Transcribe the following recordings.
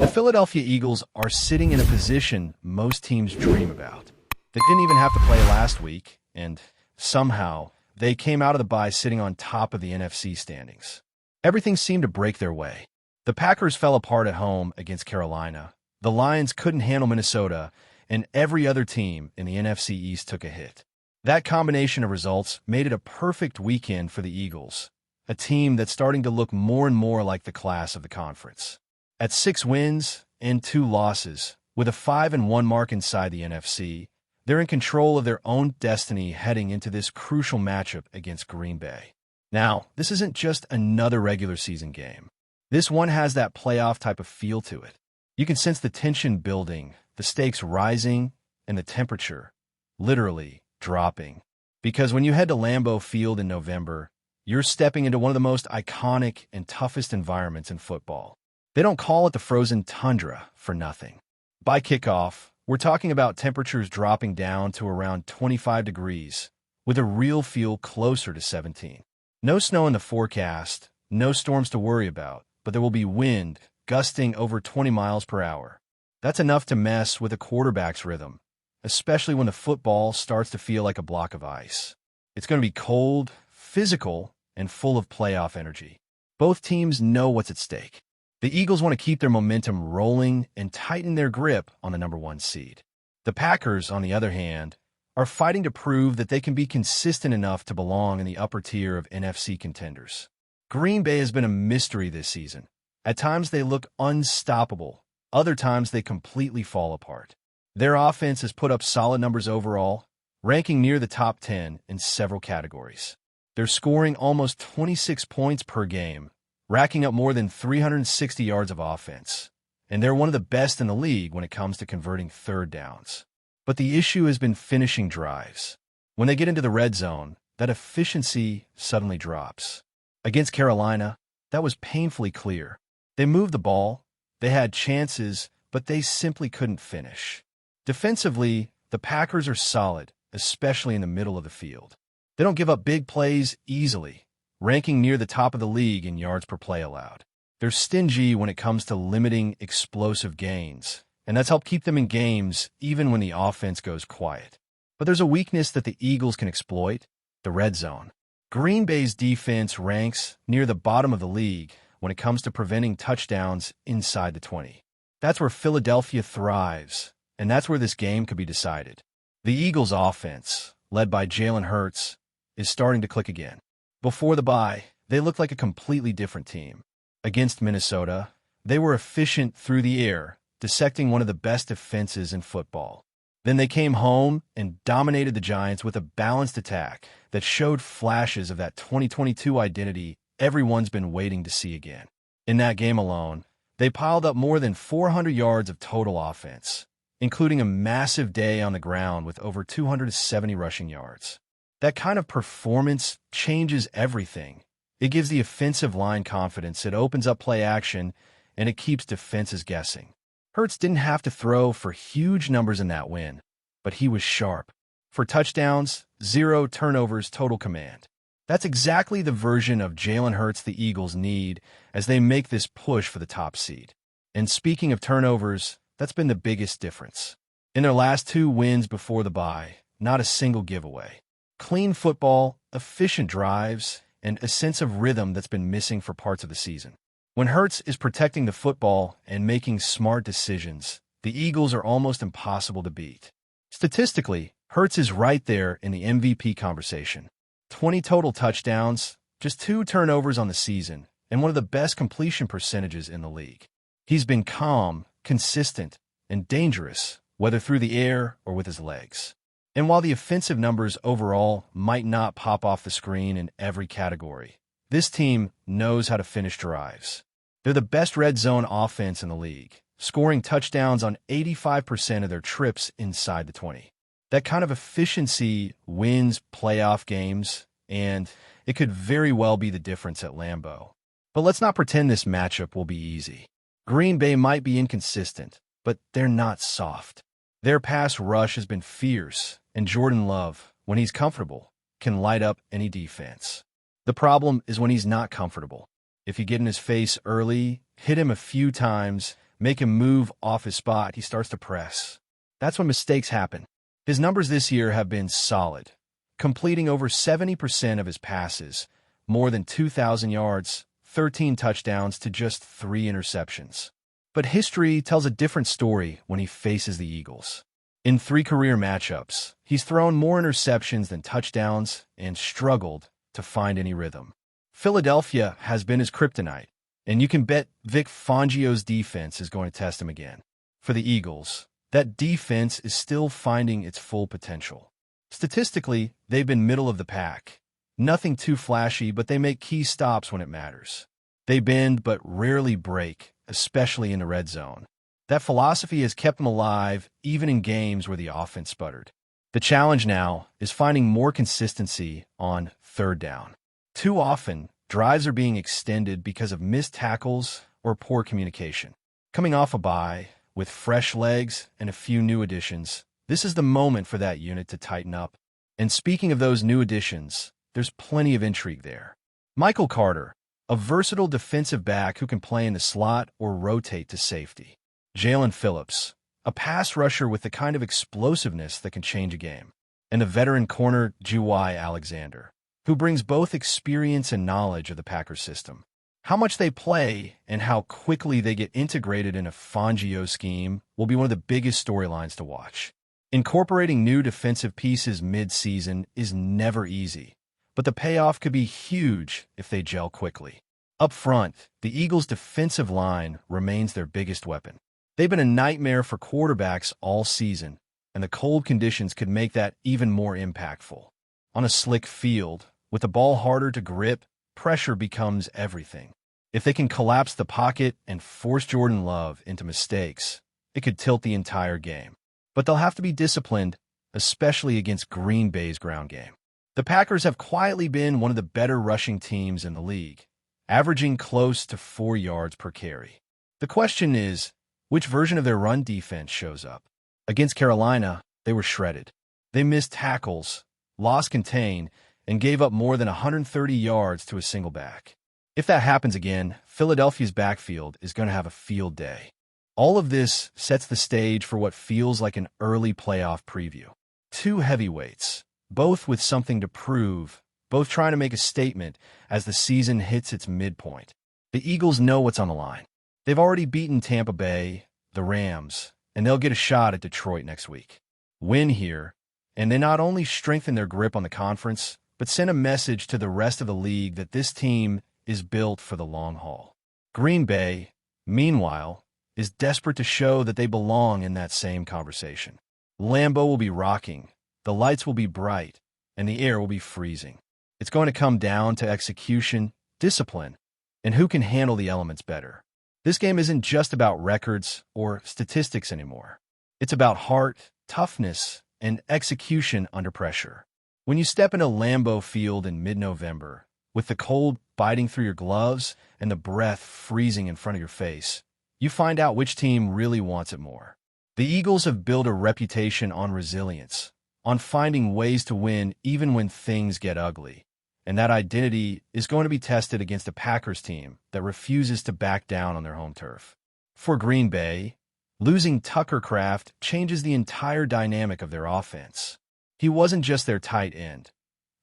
The Philadelphia Eagles are sitting in a position most teams dream about. They didn't even have to play last week, and somehow they came out of the bye sitting on top of the NFC standings. Everything seemed to break their way. The Packers fell apart at home against Carolina. The Lions couldn't handle Minnesota, and every other team in the NFC East took a hit. That combination of results made it a perfect weekend for the Eagles, a team that's starting to look more and more like the class of the conference. At 6 wins and 2 losses, with a 5-1 mark inside the NFC, they're in control of their own destiny heading into this crucial matchup against Green Bay. Now, this isn't just another regular season game. This one has that playoff type of feel to it. You can sense the tension building, the stakes rising, and the temperature, literally, dropping. Because when you head to Lambeau Field in November, you're stepping into one of the most iconic and toughest environments in football. They don't call it the frozen tundra for nothing. By kickoff, we're talking about temperatures dropping down to around 25 degrees, with a real feel closer to 17. No snow in the forecast, no storms to worry about, but there will be wind gusting over 20 miles per hour. That's enough to mess with a quarterback's rhythm, especially when the football starts to feel like a block of ice. It's going to be cold, physical, and full of playoff energy. Both teams know what's at stake. The Eagles want to keep their momentum rolling and tighten their grip on the number 1 seed. The Packers, on the other hand, are fighting to prove that they can be consistent enough to belong in the upper tier of NFC contenders. Green Bay has been a mystery this season. At times they look unstoppable. Other times they completely fall apart. Their offense has put up solid numbers overall, ranking near the top 10 in several categories. They're scoring almost 26 points per game, racking up more than 360 yards of offense, and they're one of the best in the league when it comes to converting third downs. But the issue has been finishing drives. When they get into the red zone, that efficiency suddenly drops. Against Carolina, that was painfully clear. They moved the ball, they had chances, but they simply couldn't finish. Defensively, the Packers are solid, especially in the middle of the field. They don't give up big plays easily, ranking near the top of the league in yards per play allowed. They're stingy when it comes to limiting explosive gains, and that's helped keep them in games even when the offense goes quiet. But there's a weakness that the Eagles can exploit: the red zone. Green Bay's defense ranks near the bottom of the league when it comes to preventing touchdowns inside the 20. That's where Philadelphia thrives, and that's where this game could be decided. The Eagles' offense, led by Jalen Hurts, is starting to click again. Before the bye, they looked like a completely different team. Against Minnesota, they were efficient through the air, dissecting one of the best defenses in football. Then they came home and dominated the Giants with a balanced attack that showed flashes of that 2022 identity everyone's been waiting to see again. In that game alone, they piled up more than 400 yards of total offense, including a massive day on the ground with over 270 rushing yards. That kind of performance changes everything. It gives the offensive line confidence, it opens up play action, and it keeps defenses guessing. Hurts didn't have to throw for huge numbers in that win, but he was sharp. For touchdowns, 0 turnovers, total command. That's exactly the version of Jalen Hurts the Eagles need as they make this push for the top seed. And speaking of turnovers, that's been the biggest difference. In their last 2 wins before the bye, not a single giveaway. Clean football, efficient drives, and a sense of rhythm that's been missing for parts of the season. When Hurts is protecting the football and making smart decisions, the Eagles are almost impossible to beat. Statistically, Hurts is right there in the MVP conversation. 20 total touchdowns, just 2 turnovers on the season, and one of the best completion percentages in the league. He's been calm, consistent, and dangerous, whether through the air or with his legs. And while the offensive numbers overall might not pop off the screen in every category, this team knows how to finish drives. They're the best red zone offense in the league, scoring touchdowns on 85% of their trips inside the 20. That kind of efficiency wins playoff games, and it could very well be the difference at Lambeau. But let's not pretend this matchup will be easy. Green Bay might be inconsistent, but they're not soft. Their pass rush has been fierce, and Jordan Love, when he's comfortable, can light up any defense. The problem is when he's not comfortable. If you get in his face early, hit him a few times, make him move off his spot, he starts to press. That's when mistakes happen. His numbers this year have been solid, completing over 70% of his passes, more than 2,000 yards, 13 touchdowns to just 3 interceptions. But history tells a different story when he faces the Eagles. In 3 career matchups, he's thrown more interceptions than touchdowns and struggled to find any rhythm. Philadelphia has been his kryptonite, and you can bet Vic Fangio's defense is going to test him again. For the Eagles, that defense is still finding its full potential. Statistically, they've been middle of the pack. Nothing too flashy, but they make key stops when it matters. They bend but rarely break, especially in the red zone. That philosophy has kept them alive even in games where the offense sputtered. The challenge now is finding more consistency on third down. Too often, drives are being extended because of missed tackles or poor communication. Coming off a bye, with fresh legs and a few new additions, this is the moment for that unit to tighten up. And speaking of those new additions, there's plenty of intrigue there. Michael Carter, a versatile defensive back who can play in the slot or rotate to safety. Jalen Phillips, a pass rusher with the kind of explosiveness that can change a game. And the veteran corner G.Y. Alexander, who brings both experience and knowledge of the Packers system. How much they play and how quickly they get integrated in a Fangio scheme will be one of the biggest storylines to watch. Incorporating new defensive pieces mid-season is never easy, but the payoff could be huge if they gel quickly. Up front, the Eagles' defensive line remains their biggest weapon. They've been a nightmare for quarterbacks all season, and the cold conditions could make that even more impactful. On a slick field, with the ball harder to grip, pressure becomes everything. If they can collapse the pocket and force Jordan Love into mistakes, it could tilt the entire game. But they'll have to be disciplined, especially against Green Bay's ground game. The Packers have quietly been one of the better rushing teams in the league, averaging close to 4 yards per carry. The question is, which version of their run defense shows up? Against Carolina, they were shredded. They missed tackles, lost contain, and gave up more than 130 yards to a single back. If that happens again, Philadelphia's backfield is going to have a field day. All of this sets the stage for what feels like an early playoff preview. 2 heavyweights, both with something to prove, both trying to make a statement as the season hits its midpoint. The Eagles know what's on the line. They've already beaten Tampa Bay, the Rams, and they'll get a shot at Detroit next week. Win here, and they not only strengthen their grip on the conference, but send a message to the rest of the league that this team is built for the long haul. Green Bay, meanwhile, is desperate to show that they belong in that same conversation. Lambeau will be rocking, the lights will be bright, and the air will be freezing. It's going to come down to execution, discipline, and who can handle the elements better. This game isn't just about records or statistics anymore. It's about heart, toughness, and execution under pressure. When you step into Lambeau Field in mid-November, with the cold biting through your gloves and the breath freezing in front of your face, you find out which team really wants it more. The Eagles have built a reputation on resilience, on finding ways to win even when things get ugly. And that identity is going to be tested against a Packers team that refuses to back down on their home turf. For Green Bay, losing Tucker Kraft changes the entire dynamic of their offense. He wasn't just their tight end.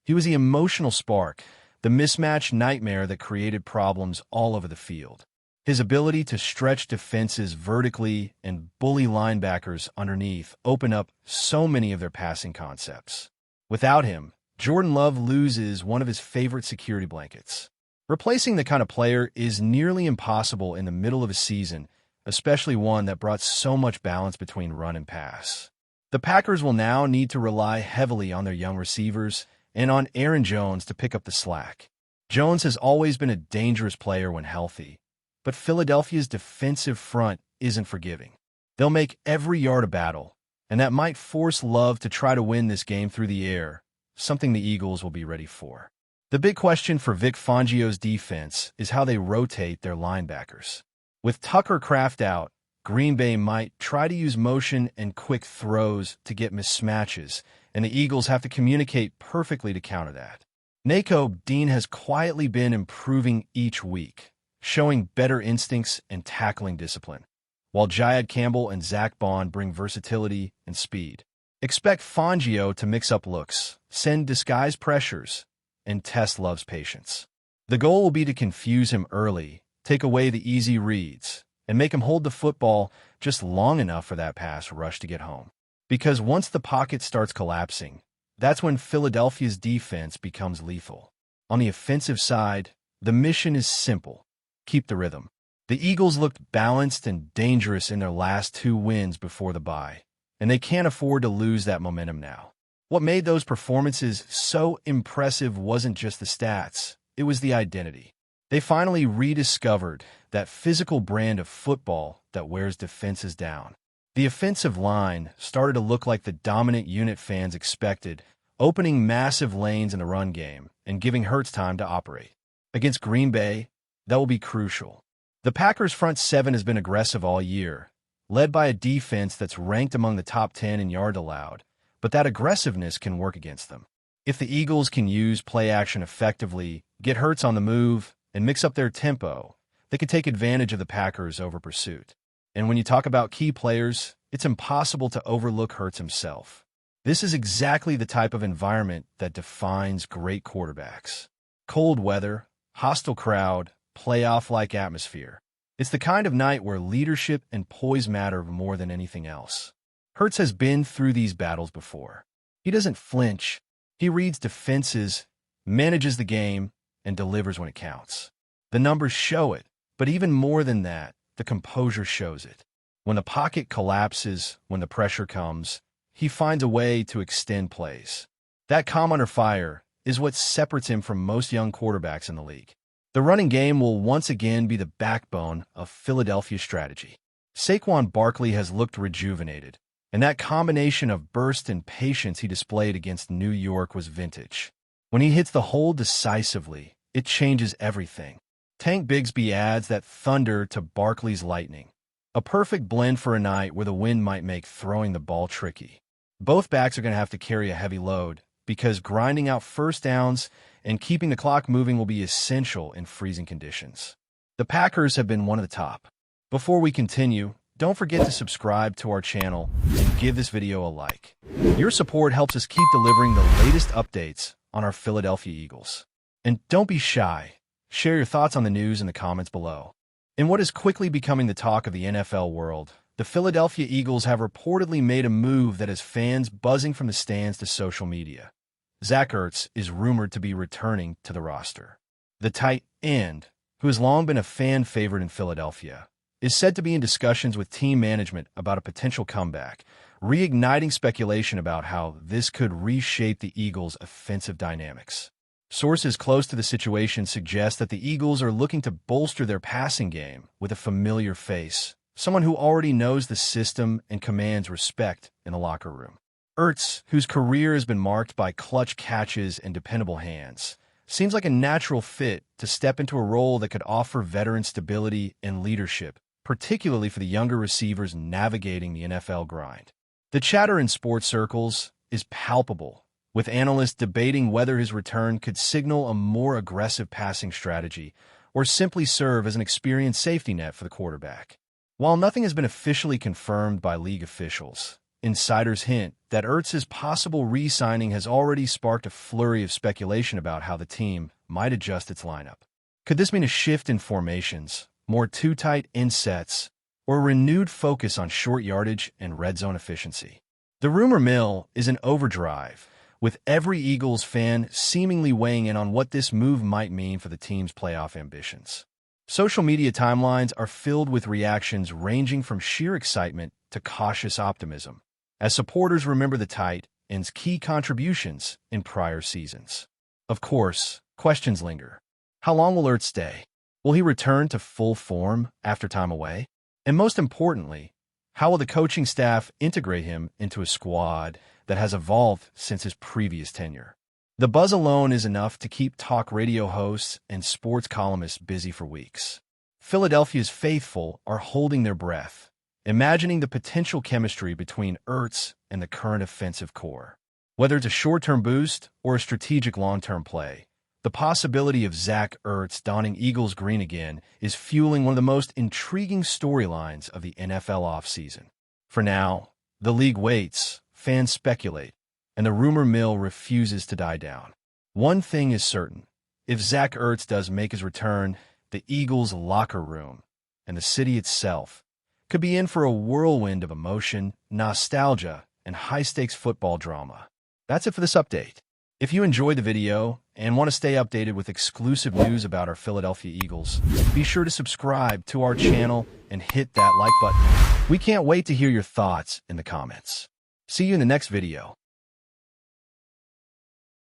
He was the emotional spark, the mismatch nightmare that created problems all over the field. His ability to stretch defenses vertically and bully linebackers underneath open up so many of their passing concepts. Without him, Jordan Love loses one of his favorite security blankets. Replacing the kind of player is nearly impossible in the middle of a season, especially one that brought so much balance between run and pass. The Packers will now need to rely heavily on their young receivers and on Aaron Jones to pick up the slack. Jones has always been a dangerous player when healthy, but Philadelphia's defensive front isn't forgiving. They'll make every yard a battle, and that might force Love to try to win this game through the air, something the Eagles will be ready for. The big question for Vic Fangio's defense is how they rotate their linebackers. With Tucker Kraft out, Green Bay might try to use motion and quick throws to get mismatches, and the Eagles have to communicate perfectly to counter that. Nakobe Dean has quietly been improving each week, showing better instincts and tackling discipline. while Jayad Campbell and Zach Bond bring versatility and speed. Expect Fangio to mix up looks, send disguised pressures, and test Love's patience. The goal will be to confuse him early, take away the easy reads, and make him hold the football just long enough for that pass rush to get home. Because once the pocket starts collapsing, that's when Philadelphia's defense becomes lethal. On the offensive side, the mission is simple: keep the rhythm. The Eagles looked balanced and dangerous in their last 2 wins before the bye, and they can't afford to lose that momentum now. What made those performances so impressive wasn't just the stats, it was the identity. They finally rediscovered that physical brand of football that wears defenses down. The offensive line started to look like the dominant unit fans expected, opening massive lanes in the run game and giving Hurts time to operate. Against Green Bay, that will be crucial. The Packers' front 7 has been aggressive all year, led by a defense that's ranked among the top 10 in yards allowed, but that aggressiveness can work against them. If the Eagles can use play action effectively, get Hurts on the move, and mix up their tempo, they could take advantage of the Packers over pursuit. And when you talk about key players, it's impossible to overlook Hurts himself. This is exactly the type of environment that defines great quarterbacks. Cold weather, hostile crowd, playoff-like atmosphere. It's the kind of night where leadership and poise matter more than anything else. Hurts has been through these battles before. He doesn't flinch. He reads defenses, manages the game, and delivers when it counts. The numbers show it, but even more than that, the composure shows it. When the pocket collapses, when the pressure comes, he finds a way to extend plays. That calm under fire is what separates him from most young quarterbacks in the league. The running game will once again be the backbone of Philadelphia's strategy. Saquon Barkley has looked rejuvenated, and that combination of burst and patience he displayed against New York was vintage. When he hits the hole decisively, it changes everything. Tank Bigsby adds that thunder to Barkley's lightning, a perfect blend for a night where the wind might make throwing the ball tricky. Both backs are going to have to carry a heavy load because grinding out first downs and keeping the clock moving will be essential in freezing conditions. The Packers have been one of the top. Before we continue, don't forget to subscribe to our channel and give this video a like. Your support helps us keep delivering the latest updates on our Philadelphia Eagles. And don't be shy. Share your thoughts on the news in the comments below. In what is quickly becoming the talk of the NFL world, the Philadelphia Eagles have reportedly made a move that has fans buzzing from the stands to social media. Zach Ertz is rumored to be returning to the roster. The tight end, who has long been a fan favorite in Philadelphia, is said to be in discussions with team management about a potential comeback, reigniting speculation about how this could reshape the Eagles' offensive dynamics. Sources close to the situation suggest that the Eagles are looking to bolster their passing game with a familiar face, someone who already knows the system and commands respect in the locker room. Ertz, whose career has been marked by clutch catches and dependable hands, seems like a natural fit to step into a role that could offer veteran stability and leadership, particularly for the younger receivers navigating the NFL grind. The chatter in sports circles is palpable, with analysts debating whether his return could signal a more aggressive passing strategy or simply serve as an experienced safety net for the quarterback. While nothing has been officially confirmed by league officials, insiders hint that Ertz's possible re-signing has already sparked a flurry of speculation about how the team might adjust its lineup. Could this mean a shift in formations, more two-tight end sets, or a renewed focus on short yardage and red zone efficiency? The rumor mill is in overdrive, with every Eagles fan seemingly weighing in on what this move might mean for the team's playoff ambitions. Social media timelines are filled with reactions ranging from sheer excitement to cautious optimism, as supporters remember the tight end's key contributions in prior seasons. Of course, questions linger. How long will Ertz stay? Will he return to full form after time away? And most importantly, how will the coaching staff integrate him into a squad that has evolved since his previous tenure? The buzz alone is enough to keep talk radio hosts and sports columnists busy for weeks. Philadelphia's faithful are holding their breath, imagining the potential chemistry between Ertz and the current offensive core. Whether it's a short-term boost or a strategic long-term play, The possibility of Zach Ertz donning Eagles green again is fueling one of the most intriguing storylines of the NFL offseason. For now, the league waits, fans speculate, and the rumor mill refuses to die down. One thing is certain. If Zach Ertz does make his return, the Eagles' locker room and the city itself could be in for a whirlwind of emotion, nostalgia, and high-stakes football drama. That's it for this update. If you enjoyed the video and want to stay updated with exclusive news about our Philadelphia Eagles, be sure to subscribe to our channel and hit that like button. We can't wait to hear your thoughts in the comments. See you in the next video.